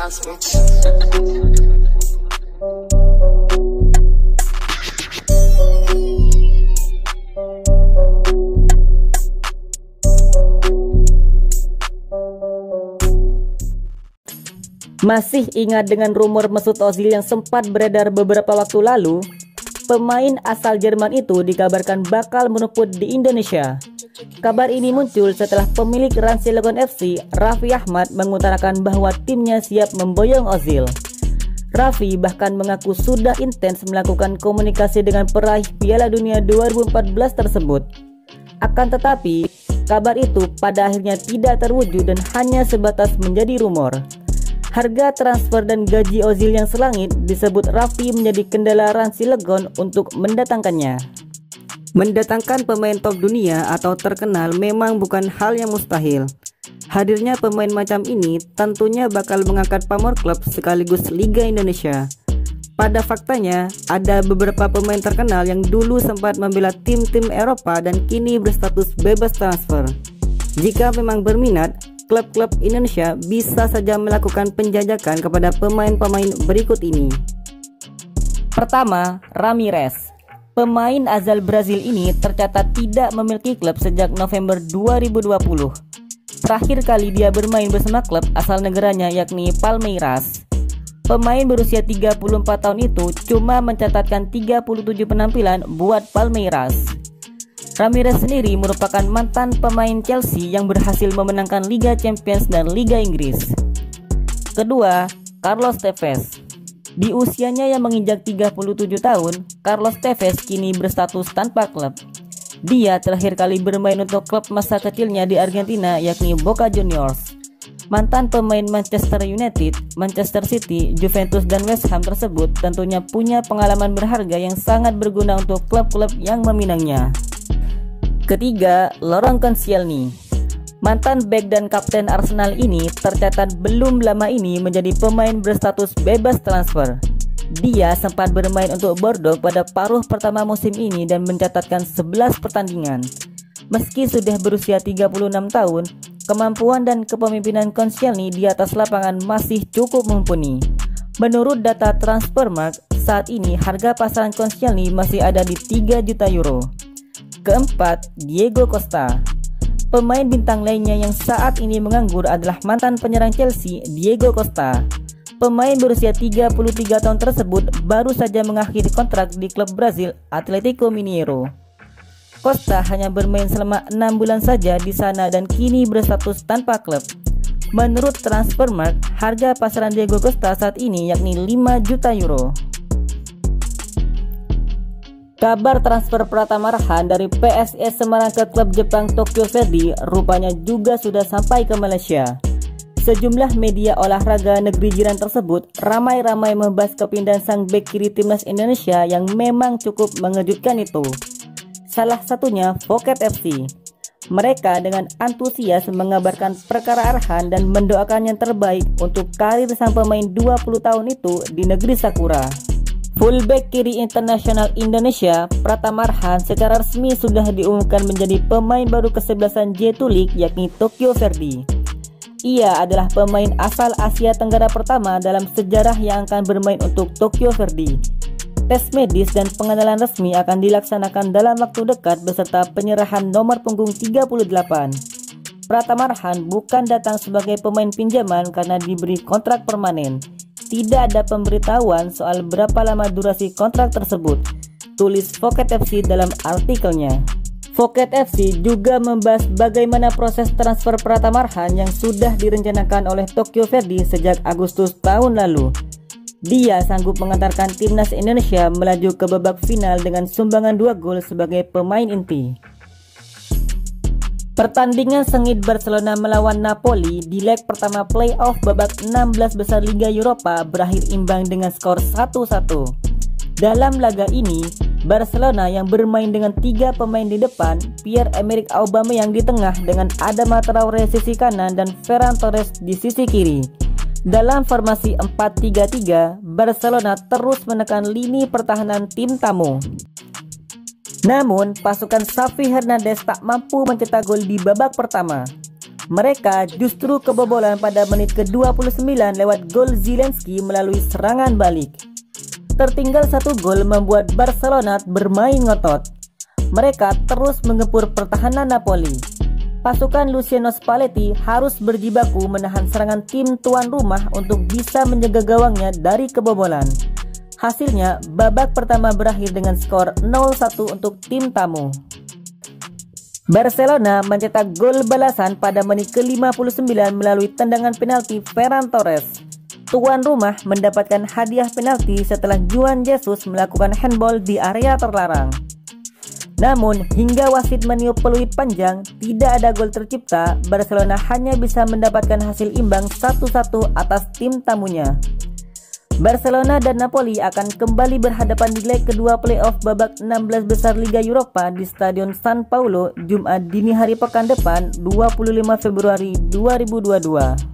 Masih ingat dengan rumor Mesut Ozil yang sempat beredar beberapa waktu lalu? Pemain asal Jerman itu dikabarkan bakal menempur di Indonesia. Kabar ini muncul setelah pemilik Ransi Legon FC, Raffi Ahmad, mengutarakan bahwa timnya siap memboyong Ozil. Raffi bahkan mengaku sudah intens melakukan komunikasi dengan peraih Piala Dunia 2014 tersebut. Akan tetapi, kabar itu pada akhirnya tidak terwujud dan hanya sebatas menjadi rumor. Harga transfer dan gaji Ozil yang selangit disebut Raffi menjadi kendala Ransi Legon untuk mendatangkannya. Mendatangkan pemain top dunia atau terkenal memang bukan hal yang mustahil. Hadirnya pemain macam ini tentunya bakal mengangkat pamor klub sekaligus Liga Indonesia. Pada faktanya, ada beberapa pemain terkenal yang dulu sempat membela tim-tim Eropa dan kini berstatus bebas transfer. Jika memang berminat, klub-klub Indonesia bisa saja melakukan penjajakan kepada pemain-pemain berikut ini. Pertama, Ramires. Pemain asal Brazil ini tercatat tidak memiliki klub sejak November 2020. Terakhir kali dia bermain bersama klub asal negaranya yakni Palmeiras. Pemain berusia 34 tahun itu cuma mencatatkan 37 penampilan buat Palmeiras. Ramires sendiri merupakan mantan pemain Chelsea yang berhasil memenangkan Liga Champions dan Liga Inggris. Kedua, Carlos Tevez. Di usianya yang menginjak 37 tahun, Carlos Tevez kini berstatus tanpa klub. Dia terakhir kali bermain untuk klub masa kecilnya di Argentina yakni Boca Juniors. Mantan pemain Manchester United, Manchester City, Juventus dan West Ham tersebut tentunya punya pengalaman berharga yang sangat berguna untuk klub-klub yang meminangnya. Ketiga, Laurent Koscielny. Mantan bek dan kapten Arsenal ini tercatat belum lama ini menjadi pemain berstatus bebas transfer. Dia sempat bermain untuk Bordeaux pada paruh pertama musim ini dan mencatatkan 11 pertandingan. Meski sudah berusia 36 tahun, kemampuan dan kepemimpinan Koscielny di atas lapangan masih cukup mumpuni. Menurut data Transfermarkt, saat ini harga pasaran Koscielny masih ada di 3 juta euro. Keempat, Diego Costa. Pemain bintang lainnya yang saat ini menganggur adalah mantan penyerang Chelsea, Diego Costa. Pemain berusia 33 tahun tersebut baru saja mengakhiri kontrak di klub Brazil Atlético Mineiro. Costa hanya bermain selama 6 bulan saja di sana dan kini berstatus tanpa klub. Menurut Transfermarkt, harga pasaran Diego Costa saat ini yakni 5 juta euro. Kabar transfer Pratama Arhan dari PSS Semarang ke klub Jepang Tokyo Verdy rupanya juga sudah sampai ke Malaysia. Sejumlah media olahraga negeri jiran tersebut ramai-ramai membahas kepindahan sang bek kiri timnas Indonesia yang memang cukup mengejutkan itu. Salah satunya Phuket FC. Mereka dengan antusias mengabarkan perkara Arhan dan mendoakan yang terbaik untuk karir sang pemain 20 tahun itu di negeri Sakura. Fullback kiri internasional Indonesia, Pratama Arhan secara resmi sudah diumumkan menjadi pemain baru ke-11 J2 League yakni Tokyo Verdy. Ia adalah pemain asal Asia Tenggara pertama dalam sejarah yang akan bermain untuk Tokyo Verdy. Tes medis dan pengenalan resmi akan dilaksanakan dalam waktu dekat beserta penyerahan nomor punggung 38. Pratama Arhan bukan datang sebagai pemain pinjaman karena diberi kontrak permanen. Tidak ada pemberitahuan soal berapa lama durasi kontrak tersebut, tulis Phuket FC dalam artikelnya. Phuket FC juga membahas bagaimana proses transfer Pratama Arhan yang sudah direncanakan oleh Tokyo Verdy sejak Agustus tahun lalu. Dia sanggup mengantarkan timnas Indonesia melaju ke babak final dengan sumbangan 2 gol sebagai pemain inti. Pertandingan sengit Barcelona melawan Napoli di leg pertama playoff babak 16 besar Liga Eropa berakhir imbang dengan skor 1-1. Dalam laga ini, Barcelona yang bermain dengan 3 pemain di depan, Pierre-Emerick Aubameyang di tengah dengan Adama Traoré sisi kanan dan Ferran Torres di sisi kiri. Dalam formasi 4-3-3, Barcelona terus menekan lini pertahanan tim tamu. Namun, pasukan Xavi Hernandez tak mampu mencetak gol di babak pertama. Mereka justru kebobolan pada menit ke-29 lewat gol Zielinski melalui serangan balik. Tertinggal 1 gol membuat Barcelona bermain ngotot. Mereka terus menggempur pertahanan Napoli. Pasukan Luciano Spalletti harus berjibaku menahan serangan tim tuan rumah untuk bisa menjaga gawangnya dari kebobolan. Hasilnya, babak pertama berakhir dengan skor 0-1 untuk tim tamu. Barcelona mencetak gol balasan pada menit ke-59 melalui tendangan penalti Ferran Torres. Tuan rumah mendapatkan hadiah penalti setelah Juan Jesus melakukan handball di area terlarang. Namun, hingga wasit meniup peluit panjang, tidak ada gol tercipta. Barcelona hanya bisa mendapatkan hasil imbang 1-1 atas tim tamunya. Barcelona dan Napoli akan kembali berhadapan di leg kedua playoff babak 16 besar Liga Eropa di Stadion San Paulo Jumat dini hari pekan depan 25 Februari 2022.